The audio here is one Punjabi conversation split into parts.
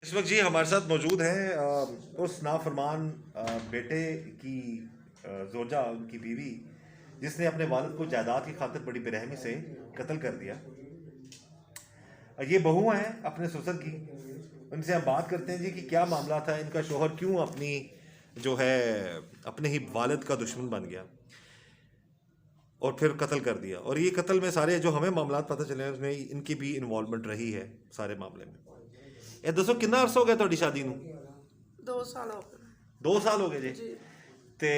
इस वक्त जी हमारे साथ मौजूद हैं उस नाफरमान बेटे की जोजा उनकी बीवी जिसने अपने वालिद को जायदाद की खातिर बड़ी बेरहमी से कत्ल कर दिया। ये बहू हैं अपने ससुर की। उनसे हम बात करते हैं जी कि क्या मामला था, इनका शोहर क्यों अपनी जो है अपने ही वालिद का दुश्मन बन गया और फिर कत्ल कर दिया। और ये कत्ल में सारे जो हमें मामला पता चले हैं उसमें इनकी भी इन्वॉल्वमेंट रही है सारे मामले में। ਇਹ ਦੱਸੋ ਕਿੰਨਾ ਅਰਸਾ ਹੋ ਗਿਆ ਤੁਹਾਡੀ ਸ਼ਾਦੀ ਨੂੰ? 2 ਸਾਲ ਹੋ ਗਏ 2 ਸਾਲ ਹੋ ਗਏ ਜੀ। ਜੀ। ਤੇ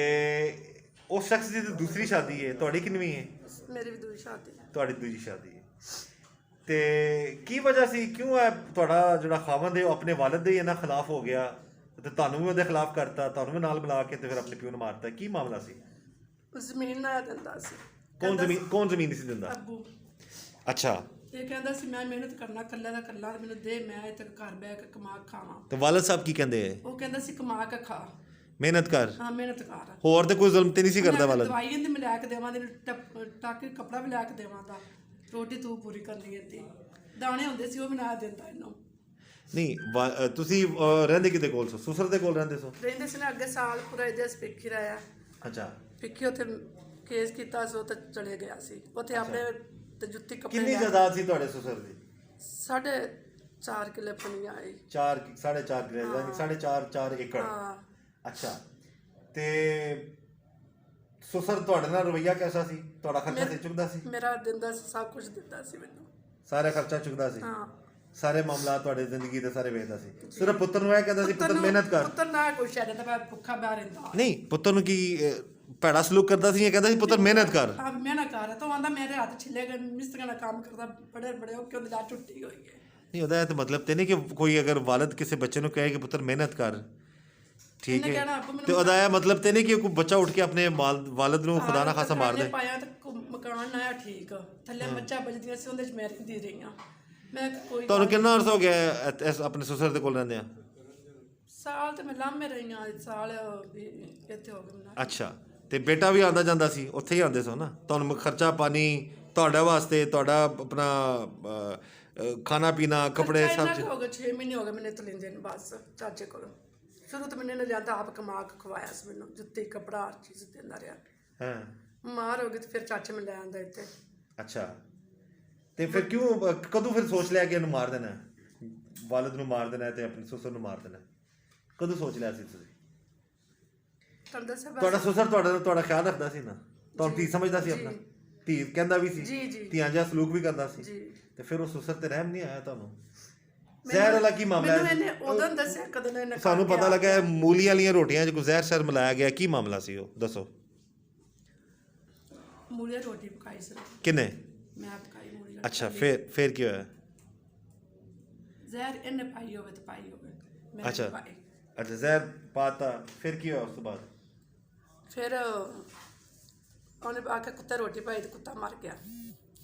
ਉਸ ਸ਼ਖਸ ਦੀ ਤਾਂ ਦੂਸਰੀ ਸ਼ਾਦੀ ਹੈ, ਤੁਹਾਡੀ ਕਿੰਨਵੀਂ ਹੈ? ਮੇਰੀ ਵੀ ਦੂਜੀ ਸ਼ਾਦੀ ਹੈ। ਤੁਹਾਡੀ ਦੂਜੀ ਸ਼ਾਦੀ ਹੈ। ਤੇ ਕੀ ਵਜ੍ਹਾ ਸੀ, ਕਿਉਂ ਹੈ ਤੁਹਾਡਾ ਜਿਹੜਾ ਖਾਵੰਦ ਹੈ ਉਹ ਆਪਣੇ ਵਾਲਿਦ ਦੇ ਇਹਨਾਂ ਖਿਲਾਫ ਹੋ ਗਿਆ ਤੇ ਤੁਹਾਨੂੰ ਵੀ ਉਹਦੇ ਖਿਲਾਫ ਕਰਤਾ, ਤੁਹਾਨੂੰ ਵੀ ਨਾਲ ਮਿਲਾ ਕੇ ਤੇ ਫਿਰ ਆਪਣੇ ਪਿਓ ਨੂੰ ਮਾਰਤਾ? ਕੀ ਮਾਮਲਾ ਸੀ? ਜ਼ਮੀਨ ਨਾ ਦਿੰਦਾ ਸੀ। ਕੌਣ ਜ਼ਮੀਨ ਨਹੀਂ ਸੀ ਦਿੰਦਾ? ਅੱਬੂ। ਅੱਛਾ। ਇਹ ਕਹਿੰਦਾ ਸੀ ਮੈਂ ਮਿਹਨਤ ਕਰਨਾ, ਕੱਲਾ ਦਾ ਕੱਲਾ ਮੈਨੂੰ ਦੇ, ਮੈਂ ਇੱਥੇ ਘਰ ਬਹਿ ਕੇ ਕਮਾ ਕੇ ਖਾਵਾਂ। ਤੇ ਵਾਲਿਦ ਸਾਹਿਬ ਕੀ ਕਹਿੰਦੇ ਹੈ? ਉਹ ਕਹਿੰਦਾ ਸੀ ਕਮਾ ਕੇ ਖਾ, ਮਿਹਨਤ ਕਰ। ਹਾਂ ਮਿਹਨਤ ਕਰ, ਹੋਰ ਤੇ ਕੋਈ ਜ਼ੁਲਮ ਤੇ ਨਹੀਂ ਸੀ ਕਰਦਾ ਵਾਲਿਦ? ਦਵਾਈ ਇਹਦੀ ਮੈਂ ਲੈ ਕੇ ਦੇਵਾਂ, ਟਾਕੀ ਕੱਪੜਾ ਵੀ ਲੈ ਕੇ ਦੇਵਾਂ, ਦਾ ਰੋਟੀ ਤੂੰ ਪੂਰੀ ਕਰਨੀ ਇਹਦੀ, ਦਾਣੇ ਹੁੰਦੇ ਸੀ ਉਹ ਵੀ ਨਾ ਦਿੰਦਾ ਇਹਨੂੰ। ਨਹੀਂ ਤੁਸੀਂ ਰਹਿੰਦੇ ਕਿਤੇ ਕੋਲ ਸੋ? ਸਸੁਰ ਦੇ ਕੋਲ ਰਹਿੰਦੇ ਸੋ? ਰਹਿੰਦੇ ਸੀ ਨਾ, ਅੱਗੇ ਸਾਲ ਪੂਰਾ ਇਹਦੇ ਪਿੱਖੀ ਰਿਹਾ। ਅੱਛਾ। ਪਿੱਖੀ ਉੱਥੇ ਕੇਸ ਕੀਤਾ ਸੀ, ਉਹ ਤਾਂ ਚਲੇ ਗਿਆ ਸੀ ਉੱਥੇ ਆਪਣੇ ਤੇ ਜੁੱਤੀ ਕੱਪੜੇ। ਕਿੰਨੀ ਜਾਇਦਾਦ ਸੀ ਤੁਹਾਡੇ ਸਸੁਰ ਦੀ? 4.5 ਕਿੱਲੇ ਪਣੀ ਆਈ। 4.5 ਕਿੱਲੇ ਯਾਨੀ 4.5 ਏਕੜ। ਹਾਂ। ਅੱਛਾ। ਤੇ ਸਸੁਰ ਤੁਹਾਡੇ ਨਾਲ ਰਵਈਆ ਕਿਹਦਾ ਸੀ? ਤੁਹਾਡਾ ਖਰਚਾ ਤੇ ਚੁੱਕਦਾ ਸੀ? ਮੇਰਾ ਦਿੰਦਾ ਸੀ, ਸਭ ਕੁਝ ਦਿੰਦਾ ਸੀ ਮੈਨੂੰ, ਸਾਰਾ ਖਰਚਾ ਚੁੱਕਦਾ ਸੀ? ਹਾਂ। ਸਾਰੇ ਮਾਮਲਾ ਤੁਹਾਡੇ ਜ਼ਿੰਦਗੀ ਦੇ ਸਾਰੇ ਵੇਖਦਾ ਸੀ? ਸਿਰਫ ਪੁੱਤਰ ਨੂੰ ਇਹ ਕਹਿੰਦਾ ਸੀ ਪੁੱਤਰ ਮਿਹਨਤ ਕਰ? ਪੁੱਤਰ ਨਾ ਕੁਛ ਹੈ ਤਾਂ ਮੈਂ ਭੁੱਖਾ ਬਾਹਰ ਰਹਿੰਦਾ। ਨਹੀਂ, ਪੁੱਤਰ ਨੂੰ ਕੀ ਭੈੜਾ ਸਲੂਕ ਕਰਦਾ ਸੀ? ਇਹ ਕਹਿੰਦਾ ਸੀ ਪੁੱਤਰ ਮਿਹਨਤ ਕਰ। ਹਾਂ ਮਿਹਨਤ ਕਰ, ਤਾਂ ਆਂਦਾ ਮੇਰੇ ਹੱਥ ਛਿੱਲੇ ਗਏ, ਮਿਸਤਰੀਆਂ ਦਾ ਕੰਮ ਕਰਦਾ, ਬੜੇ ਬੜੇ ਉਹ ਕਿਉਂ ਲੱਤ ਟੁੱਟੀ ਹੋਈ ਹੈ। ਨਹੀਂ, ਉਹਦਾ ਇਹ ਤਾਂ ਮਤਲਬ ਤੇ ਨਹੀਂ ਕਿ ਕੋਈ ਅਗਰ ਵਾਲਿਦ ਕਿਸੇ ਬੱਚੇ ਨੂੰ ਕਹੇ ਕਿ ਪੁੱਤਰ ਮਿਹਨਤ ਕਰ, ਠੀਕ ਹੈ, ਤੇ ਉਹਦਾ ਇਹ ਮਤਲਬ ਤੇ ਨਹੀਂ ਕਿ ਕੋਈ ਬੱਚਾ ਉੱਠ ਕੇ ਆਪਣੇ ਵਾਲਿਦ ਨੂੰ ਖੁਦਾ ਨਾ ਖਾਸਾ ਮਾਰ ਦੇ। ਪਾਇਆ ਤਾਂ ਮਕਾਨ ਆਇਆ ਠੀਕ, ਥੱਲੇ ਮੱਚਾ ਵੱਜਦੀਆਂ ਸੀ, ਉਹਦੇ 'ਚ ਮੈਂ ਰਹਿੰਦੀ ਰਹੀ ਹਾਂ। ਮੈਂ ਕੋਈ ਤੁਹਾਨੂੰ ਕਿੰਨਾ ਅਰਸਾ ਹੋ ਗਿਆ ਆਪਣੇ ਸਸੁਰ ਦੇ ਕੋਲ ਰਹਿੰਦੇ ਆ? ਸਾਲ ਤੇ ਮੈਂ ਲਾਂਭੇ ਰਹੀ ਹਾਂ, ਸਾਲ ਵੀ ਇੱਥੇ ਹੋ ਗਏ ਮੈਨੂੰ। ਅੱਛਾ। ਤੇ ਬੇਟਾ ਵੀ ਆਉਂਦਾ ਜਾਂਦਾ ਸੀ? ਉੱਥੇ ਹੀ ਆਉਂਦੇ ਸੋ ਨਾ? ਤੁਹਾਨੂੰ ਖਰਚਾ ਪਾਣੀ ਤੁਹਾਡਾ ਵਾਸਤੇ, ਤੁਹਾਡਾ ਆਪਣਾ ਖਾਣਾ ਪੀਣਾ ਕੱਪੜੇ ਸਭ ਹੋ ਗਏ 6 ਮਹੀਨੇ ਹੋ ਗਏ ਮੈਨੂੰ ਇੱਥੇ ਲੈਂਦੇ ਨੇ ਬਸ ਚਾਚੇ ਕੋਲੋਂ। ਸ਼ੁਰੂ ਤੋਂ ਮੈਨੂੰ ਜਾਂਦਾ ਆਪ ਕਮਾ ਕੇ ਖਵਾਇਆ ਸੀ ਮੈਨੂੰ, ਜੁੱਤੀ ਕੱਪੜਾ ਹਰ ਚੀਜ਼ ਦਿੰਦਾ ਰਿਹਾ। ਹਾਂ। ਮਾਰ ਹੋ ਗਈ ਤੇ ਫਿਰ ਚਾਚੇ ਮੈਨੂੰ ਲੈ ਆਂਦਾ ਇੱਥੇ। ਅੱਛਾ। ਤੇ ਫਿਰ ਕਿਉਂ ਕਦੋਂ ਫਿਰ ਸੋਚ ਲਿਆ ਕਿ ਇਹਨੂੰ ਮਾਰ ਦੇਣਾ, ਵਾਲਿਦ ਨੂੰ ਮਾਰ ਦੇਣਾ ਤੇ ਆਪਣੇ ਸਸੁਰ ਨੂੰ ਮਾਰ ਦੇਣਾ? ਕਦੋਂ ਸੋਚ ਲਿਆ ਸੀ ਤੁਸੀਂ? ਤੁਹਾਡਾ ਸਸੁਰ ਤੁਹਾਡਾ ਖਿਆਲ ਰੱਖਦਾ ਸੀ ਨਾ? ਤੁਹਾਨੂੰ ਧੀ ਸਮਝਦਾ ਸੀ ਆਪਣਾ? ਧੀ ਕਹਿੰਦਾ ਵੀ ਸੀ, ਧੀਆਂ ਜਿਹਾ ਸਲੂਕ ਵੀ ਕਰਦਾ ਸੀ, ਤੇ ਫਿਰ ਉਹ ਸਸੁਰ ਤੇ ਰਹਿਮ ਨਹੀਂ ਆਇਆ ਤੁਹਾਨੂੰ? ਜ਼ਹਿਰ ਵਾਲਾ ਕੀ ਮਾਮਲਾ ਹੈ? ਮੈਨੂੰ ਉਦੋਂ ਦੱਸਿਆ ਕਦੋਂ ਨੇ, ਸਾਨੂੰ ਪਤਾ ਲੱਗਾ ਮੂਲੀ ਵਾਲੀਆਂ ਰੋਟੀਆਂ 'ਚ ਕੋਈ ਜ਼ਹਿਰ ਸ਼ਰ ਮਿਲਾਇਆ ਗਿਆ, ਕੀ ਮਾਮਲਾ ਸੀ ਉਹ ਦੱਸੋ? ਮੂਲੀ ਰੋਟੀ ਪਕਾਈ ਸੀ। ਕਿੰਨੇ? ਮੈਂ ਪਕਾਈ ਮੂਲੀ। ਅੱਛਾ। ਫਿਰ ਕੀ ਹੋਇਆ? ਜ਼ਹਿਰ ਇਹਨੇ ਪਾਈ ਹੋਵੇ ਤੇ ਪਾਈ ਹੋਵੇ, ਮੈਂ ਅੱਛਾ। ਪਾਈ। ਅੱਛਾ, ਜ਼ਹਿਰ ਪਾਤਾ, ਫਿਰ ਕੀ ਹੋਇਆ ਉਸ ਤੋਂ ਬਾਅਦ? ਫਿਰ ਉਹਨੇ ਆ ਕੇ ਕੁੱਤਾ ਰੋਟੀ ਪਾਈ ਤੇ ਕੁੱਤਾ ਮਰ ਗਿਆ।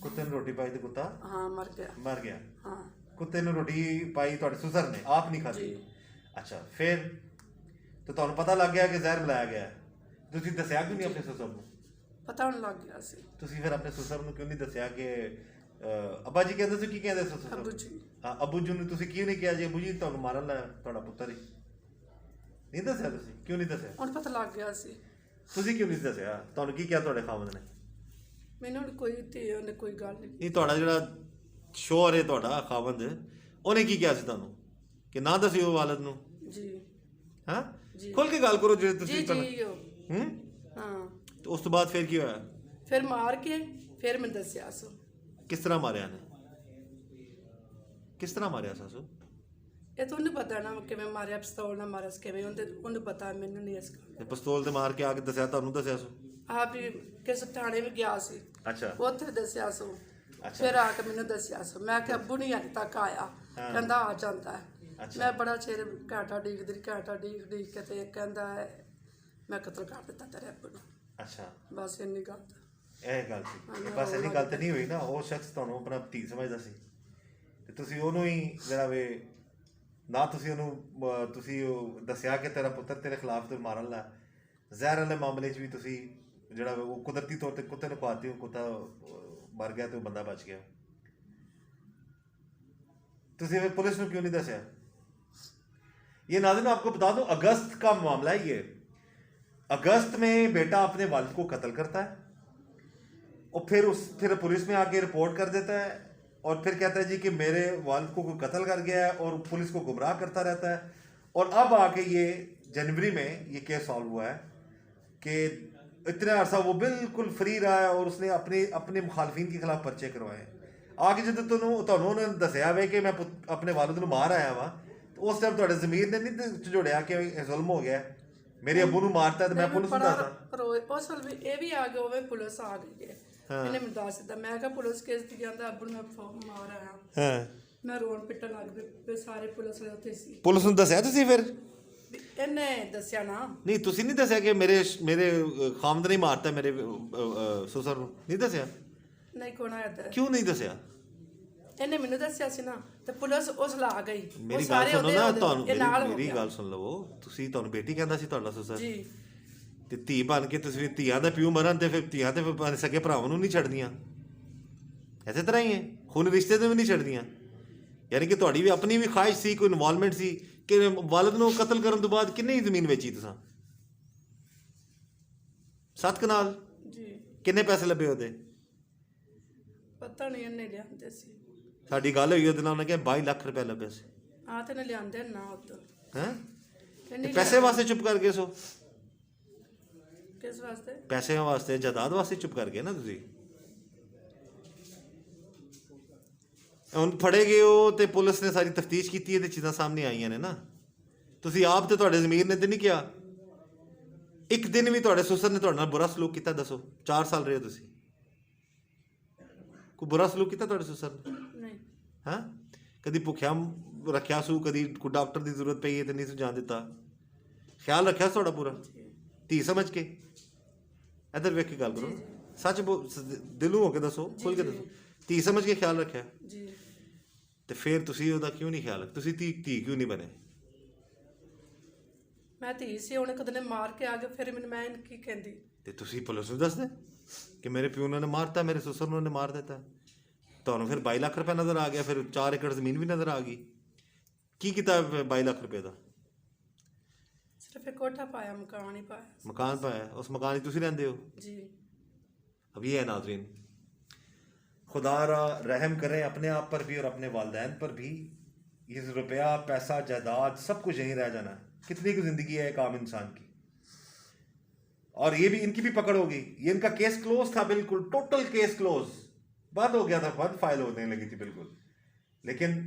ਕੁੱਤੇ ਨੂੰ ਰੋਟੀ ਪਾਈ ਤੇ ਕੁੱਤਾ ਹਾਂ ਮਰ ਗਿਆ। ਮਰ ਗਿਆ? ਹਾਂ। ਕੁੱਤੇ ਨੂੰ ਰੋਟੀ ਪਾਈ ਤੁਹਾਡੇ ਸਸੁਰ ਨੇ, ਆਪ ਨਹੀਂ ਖਾਧੀ? ਅੱਛਾ। ਫਿਰ ਤੇ ਤੁਹਾਨੂੰ ਪਤਾ ਲੱਗ ਗਿਆ ਕਿ ਜ਼ਹਿਰ ਮਿਲਾਇਆ ਗਿਆ, ਤੁਸੀਂ ਦੱਸਿਆ ਕਿਉਂ ਨਹੀਂ ਆਪਣੇ ਸਸੁਰ ਨੂੰ? ਪਤਾ ਹੋਣ ਲੱਗ ਗਿਆ ਸੀ। ਤੁਸੀਂ ਫਿਰ ਆਪਣੇ ਸਸੁਰ ਨੂੰ ਕਿਉਂ ਨਹੀਂ ਦੱਸਿਆ ਕਿ ਅੱਬਾ ਜੀ ਕਹਿੰਦੇ ਸੀ? ਕੀ ਕਹਿੰਦੇ ਸਸੁਰ? ਅੱਬੂ ਜੀ। ਹਾਂ, ਅੱਬੂ ਜੀ ਨੂੰ ਤੁਸੀਂ ਕਿਉਂ ਨਹੀਂ ਕਿਹਾ ਜੀ ਅੱਬੂ ਜੀ ਤੁਹਾਨੂੰ ਮਾਰਨ ਲਾਇਆ ਤੁਹਾਡਾ ਪੁੱਤਰ ਹੀ? ਨਹੀਂ ਦੱਸਿਆ ਤੁਸੀਂ? ਕਿਉਂ ਨਹੀਂ ਦੱਸਿਆ? ਹੁਣ ਪਤਾ ਲੱਗ ਗਿਆ ਸੀ। ਤੁਸੀਂ ਕਿਉਂ ਨਹੀਂ ਦੱਸਿਆ? ਤੁਹਾਨੂੰ ਕੀ ਕਿਹਾ ਤੁਹਾਡੇ ਖਾਵੰਦ ਨੇ? ਮੈਨੂੰ ਕੋਈ ਤੇ ਉਹਨੇ ਕੋਈ ਗੱਲ ਨਹੀਂ। ਨਹੀਂ, ਤੁਹਾਡਾ ਜਿਹੜਾ ਸ਼ੋਹਰ ਹੈ ਤੁਹਾਡਾ ਖਾਵੰਦ, ਉਹਨੇ ਕੀ ਕਿਹਾ ਸੀ ਤੁਹਾਨੂੰ ਕਿ ਨਾ ਦੱਸਿਓ ਵਾਲਿਦ ਨੂੰ? ਜੀ। ਹਾਂ, ਖੁੱਲ ਕੇ ਗੱਲ ਕਰੋ ਜਿਹੜੇ ਤੁਸੀਂ ਹਾਂ। ਤੇ ਉਸ ਤੋਂ ਬਾਅਦ ਫਿਰ ਕੀ ਹੋਇਆ? ਫਿਰ ਮਾਰ ਕੇ ਫਿਰ ਮੈਂ ਦੱਸਿਆ ਸੋ। ਕਿਸ ਤਰ੍ਹਾਂ ਮਾਰਿਆ ਨੇ? ਕਿਸ ਤਰ੍ਹਾਂ ਮਾਰਿਆ ਸਾਸੂ? ਇਹ ਤਾਂ ਉਹਨੂੰ ਪਤਾ ਨਾ ਕਿਵੇਂ ਮਾਰਿਆ, ਪਿਸਤੌਲ ਨਾਲ ਮਾਰਿਆ ਸੀ ਕਿਵੇਂ, ਉਹਨੂੰ ਪਤਾ, ਮੈਨੂੰ ਨਹੀਂ ਇਸ ਗੱਲ। ਪਿਸਤੌਲ ਤੇ ਮਾਰ ਕੇ ਆ ਕੇ ਦੱਸਿਆ ਤੁਹਾਨੂੰ? ਦੱਸਿਆ ਸੋ? ਆਪ ਵੀ ਕਿਸੇ ਥਾਣੇ ਵੀ ਗਿਆ ਸੀ। ਅੱਛਾ। ਉੱਥੇ ਦੱਸਿਆ ਸੋ। ਫਿਰ ਆ ਕੇ ਮੈਨੂੰ ਦੱਸਿਆ ਸੋ। ਮੈਂ ਕਿ ਅੱਬੂ ਨਹੀਂ ਅਜੇ ਤੱਕ ਆਇਆ, ਕਹਿੰਦਾ ਆ ਜਾਂਦਾ ਹੈ। ਮੈਂ ਬੜਾ ਚਿਰ ਘਾਟਾ ਡੀਕਦੀ, ਕੇ ਤੇ ਕਹਿੰਦਾ ਮੈਂ ਕਤਲ ਕਰ ਦਿੱਤਾ ਤੇਰੇ ਅੱਬੂ ਨੂੰ। ਅੱਛਾ। ਬਸ ਇੰਨੀ ਗੱਲ। ਇਹ ਗੱਲ ਸੀ ਬਸ? ਇੰਨੀ ਗੱਲ ਤਾਂ ਨਹੀਂ ਹੋਈ ਨਾ? ਉਹ ਸ਼ਖਸ ਤੁਹਾਨੂੰ ਆਪਣਾ ਧੀ ਸਮਝਦਾ ਸੀ ਤੇ ਤੁਸੀਂ ਉਹਨੂੰ ਹੀ ਜਿਹੜਾ ਵੇ ਨਾ, ਤੁਸੀਂ ਉਹਨੂੰ ਤੁਸੀਂ ਉਹ ਦੱਸਿਆ ਕਿ ਤੇਰਾ ਪੁੱਤਰ ਤੇਰੇ ਖਿਲਾਫ ਤੇ ਮਾਰਨ ਲਾ। ਜ਼ਹਿਰ ਵਾਲੇ ਮਾਮਲੇ 'ਚ ਵੀ ਤੁਸੀਂ ਜਿਹੜਾ ਉਹ ਕੁਦਰਤੀ ਤੌਰ ਤੇ ਕੁੱਤੇ ਨੂੰ ਪਾਤੀ, ਉਹ ਕੁੱਤਾ ਮਰ ਗਿਆ ਤੇ ਉਹ ਬੰਦਾ ਬਚ ਗਿਆ। ਤੁਸੀਂ ਫਿਰ ਪੁਲਿਸ ਨੂੰ ਕਿਉਂ ਨਹੀਂ ਦੱਸਿਆ? ये नाज़रीन आपको बता दूं, अगस्त का मामला है ये। अगस्त में बेटा अपने वालिद को कत्ल करता है और फिर पुलिस में आके रिपोर्ट कर देता है और फिर कहता है जी कि मेरे वालिद को कोई कत्ल कर गया है और पुलिस को गुमराह करता रहता है। और अब आके ये जनवरी में ये केस सॉल्व हुआ है कि इतना अरसा वो बिल्कुल फ्री रहा है और उसने अपने मुखालफिन के खिलाफ पर्चे करवाए। आके जो उन्होंने दसिया वे कि मैं अपने वालिद को मार आया वहाँ, तो उस टाइम थोड़े ज़मीर ने नहीं जोड़िया कि जुल्म हो गया मेरे अब्बू ਨੂੰ ਮਾਰਤਾ ਤੇ ਮੈਂ ਪੁਲਿਸ ਨੂੰ ਦੱਸਦਾ। ਉਸ ਵੇਲੇ ਇਹ ਵੀ ਆ ਗਿਆ ਹੋਵੇ, ਪੁਲਿਸ ਆ ਗਈ ਹੈ। ਇਹਨੇ ਮੈਨੂੰ ਦੱਸ ਦਿੱਤਾ, ਮੈਂ ਕਿਹਾ ਪੁਲਿਸ ਕੇਸ ਦੀ ਜਾਂਦਾ ਅੱਬੂ ਨੂੰ ਮੈਂ ਮਾਰ ਆਇਆ। ਹਾਂ, ਮੈਂ ਰੋਣ ਪਿੱਟਣ ਲੱਗ ਪਈ, ਸਾਰੇ ਪੁਲਿਸ ਵਾਲੇ ਉੱਥੇ ਸੀ। ਪੁਲਿਸ ਨੂੰ ਦੱਸਿਆ ਤੁਸੀਂ ਫਿਰ? ਇਹਨੇ ਦੱਸਿਆ ਨਾ। ਨਹੀਂ ਤੁਸੀਂ ਨਹੀਂ ਦੱਸਿਆ ਕਿ ਮੇਰੇ ਖਾਮਦ ਨੇ ਮਾਰਤਾ ਮੇਰੇ ਸੁਸਰ ਨੂੰ? ਨਹੀਂ ਦੱਸਿਆ? ਨਹੀਂ ਕੋਣ ਆਇਆ। ਕਿਉਂ ਨਹੀਂ ਦੱਸਿਆ? ਇਹਨੇ ਮੈਨੂੰ ਦੱਸਿਆ ਸੀ ਨਾ, ਤੇ ਪੁਲਿਸ ਉਸ ਲਾ ਗਈ। ਮੇਰੀ ਗੱਲ ਸੁਣੋ ਨਾ, ਤੁਹਾਨੂੰ ਮੇਰੀ ਗੱਲ ਸੁਣ ਲਵੋ। ਤੁਹਾਨੂੰ ਬੇਟੀ ਕਹਿੰਦਾ ਸੀ ਤੁਹਾਡਾ ਸੁਸਰ ਜੀ, ਤੇ ਧੀ ਬਣ ਕੇ ਤੁਸੀਂ ਧੀਆਂ ਦਾ ਪਿਓ ਮਰਨ ਤੇ ਫਿਰ ਧੀਆਂ ਤੇ ਸਕੇ ਭਰਾਵਾਂ ਨੂੰ ਨਹੀਂ ਛੱਡਦੀਆਂ। ਇਸੇ ਤਰ੍ਹਾਂ ਹੀ ਹੈ, ਹੁਣ ਰਿਸ਼ਤੇ ਤੇ ਵੀ ਨਹੀਂ ਛੱਡਦੀਆਂ। ਯਾਨੀ ਕਿ ਤੁਹਾਡੀ ਵੀ ਆਪਣੀ ਵੀ ਖਾਹਿਸ਼ ਸੀ, ਕੋਈ ਇਨਵੋਲਵਮੈਂਟ ਸੀ ਕਿ ਵਾਲਿਦ ਨੂੰ ਕਤਲ ਕਰਨ ਤੋਂ ਬਾਅਦ ਕਿੰਨੀ ਜ਼ਮੀਨ ਵੇਚੀ ਤੁਸੀਂ? 7 ਕਨਾਲ ਜੀ। ਕਿੰਨੇ ਪੈਸੇ ਲੱਭੇ ਉਹਦੇ? ਪਤਾ ਨਹੀਂ, ਇਹਨੇ ਲਿਆਂਦੇ ਸੀ। ਸਾਡੀ ਗੱਲ ਹੋਈ ਉਹਦੇ ਨਾਲ, ਉਹਨੇ ਕਿਹਾ 22 ਲੱਖ ਰੁਪਏ ਲੱਭੇ ਸੀ। ਆ ਤੇ ਨੇ ਲਿਆਂਦੇ ਨਾ ਉਦੋਂ। ਹੈਂ? ਪੈਸੇ ਵਾਸਤੇ ਚੁੱਪ ਕਰ ਗਏ ਸੋ? ਕਿਸ ਵਾਸਤੇ? ਪੈਸਿਆਂ ਵਾਸਤੇ, ਜਾਇਦਾਦ ਵਾਸਤੇ ਚੁੱਪ ਕਰ ਗਏ ਨਾ ਤੁਸੀਂ। ਹੁਣ ਫੜੇ ਗਏ ਹੋ ਤੇ ਪੁਲਿਸ ਨੇ ਸਾਰੀ ਤਫਤੀਸ਼ ਕੀਤੀ ਹੈ ਤੇ ਚੀਜ਼ਾਂ ਸਾਹਮਣੇ ਆਈਆਂ ਨੇ ਨਾ। ਤੁਸੀਂ ਆਪ ਤੇ ਤੁਹਾਡੇ ਜ਼ਮੀਰ ਨੇ ਤੇ ਨਹੀਂ ਕਿਹਾ। ਇੱਕ ਦਿਨ ਵੀ ਤੁਹਾਡੇ ਸੁਸਰ ਨੇ ਤੁਹਾਡੇ ਨਾਲ ਬੁਰਾ ਸਲੂਕ ਕੀਤਾ? ਦੱਸੋ, 4 ਸਾਲ ਰਹੇ ਹੋ ਤੁਸੀਂ, ਕੋਈ ਬੁਰਾ ਸਲੂਕ ਕੀਤਾ ਤੁਹਾਡੇ ਸੁਸਰ ਨੇ? ਨਹੀਂ। ਹਾਂ, ਕਦੀ ਭੁੱਖਿਆ ਰੱਖਿਆ ਸੂ, ਕਦੀ ਕੋਈ ਡਾਕਟਰ ਦੀ ਜ਼ਰੂਰਤ ਪਈ ਹੈ ਤੇ ਨਹੀਂ ਸੁ ਜਾਣ ਦਿੱਤਾ? ਖਿਆਲ ਰੱਖਿਆ ਤੁਹਾਡਾ ਪੂਰਾ ਧੀ ਸਮਝ ਕੇ? ਇੱਧਰ ਵੇਖ ਕੇ ਗੱਲ ਕਰੋ, ਸੱਚ ਦਿਲੋਂ ਹੋ ਕੇ ਦੱਸੋ, ਖੁੱਲ ਕੇ ਦੱਸੋ। ਧੀ ਸਮਝ ਕੇ ਖਿਆਲ ਰੱਖਿਆ ਜੀ। ਤੇ ਫਿਰ ਤੁਸੀਂ ਉਹਦਾ ਕਿਉਂ ਨਹੀਂ ਖਿਆਲ? ਤੁਸੀਂ ਧੀ ਕਿਉਂ ਨਹੀਂ ਬਣੇ? ਮੈਂ ਧੀ ਸੀ, ਉਹਨੇ ਕਦੇ ਨੇ ਮਾਰ ਕੇ ਆ ਗਏ, ਫਿਰ ਮੈਂ ਕੀ ਕਹਿੰਦੀ? ਤੇ ਤੁਸੀਂ ਪੁਲਿਸ ਨੂੰ ਦੱਸਦੇ ਕਿ ਮੇਰੇ ਪਿਓ ਨੇ ਮਾਰਤਾ, ਮੇਰੇ ਸੁਸਰ ਨੂੰ ਉਹਨੇ ਮਾਰ ਦਿੱਤਾ। ਤੁਹਾਨੂੰ ਫਿਰ 22 ਲੱਖ ਰੁਪਏ ਨਜ਼ਰ ਆ ਗਿਆ, ਫਿਰ 4 ਏਕੜ ਜ਼ਮੀਨ ਵੀ ਨਜ਼ਰ ਆ ਗਈ। ਕੀ ਕੀਤਾ 22 ਲੱਖ ਰੁਪਏ ਦਾ? ਸਿਰਫ ਇੱਕ ਕੋਠਾ ਪਾਇਆ, ਮਕਾਨ ਹੀ ਪਾਇਆ। ਮਕਾਨ ਪਾਇਆ, ਉਸ ਮਕਾਨ 'ਚ ਤੁਸੀਂ ਰਹਿੰਦੇ ਹੋ जी। अब ये है नाजरीन, खुदा रहम करें अपने आप पर भी और अपने वालदैन पर भी। ये रुपया पैसा जायदाद सब कुछ यहीं रह जाना है। कितनी की ज़िंदगी है एक आम इंसान की, और ये भी इनकी भी पकड़ होगी। ये इनका केस क्लोज था, बिल्कुल टोटल केस क्लोज, बंद हो गया था, बंद फाइल होने लगी थी बिल्कुल। लेकिन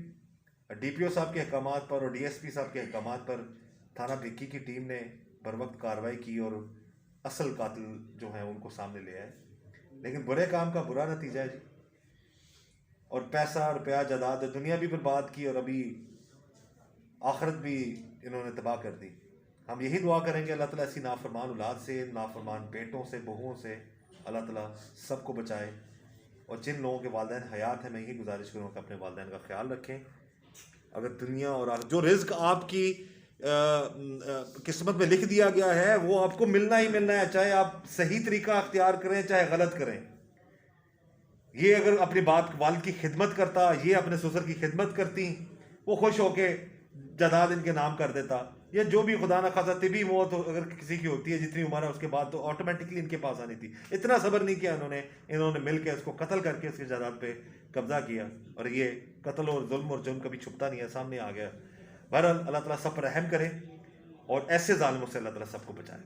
DPO साहब के अहकामात पर और DSP साहब के अहकामात पर थाना भिक्की की टीम ने बर वक्त कार्रवाई की और असल कातिल जो है उनको सामने ले आए। लेकिन बुरे काम का बुरा नतीजा है जी, और पैसा रुपया जायदाद दुनिया भी बर्बाद की और अभी आखिरत भी इन्होंने तबाह कर दी। हम यही दुआ करेंगे अल्लाह ताला ऐसी नाफरमान औलाद से, नाफरमान बेटों से, बहुओं से अल्लाह ताला सबको बचाए। और जिन लोगों के वालिदैन हयात हैं, मैं यही गुजारिश करूँगा कि अपने वालिदैन का ख्याल रखें। अगर दुनिया और जो रिज्क आपकी किस्मत में लिख दिया गया है वो आपको मिलना ही मिलना है, चाहे आप सही तरीका अख्तियार करें चाहे गलत करें। ये अगर अपनी बात वालिद की खिदमत करता, ये अपने ससुर की खिदमत करती, वो खुश होके जायदाद इनके नाम कर देता, या जो भी खुदा ना खासा तिबी मौत अगर किसी की होती है जितनी उम्र है उसके बाद, तो ऑटोमेटिकली इनके पास आनी थी। इतना सब्र नहीं किया इन्होंने मिल के उसको कत्ल करके उसकी जायदाद पे कब्जा किया। और ये कत्ल और जुल्म और जुल्म कभी छुपता नहीं है, सामने आ गया। बहरहाल अल्लाह ताला सब पर रहम करे और ऐसे ज़ालिमों से अल्लाह ताला सबको बचाए।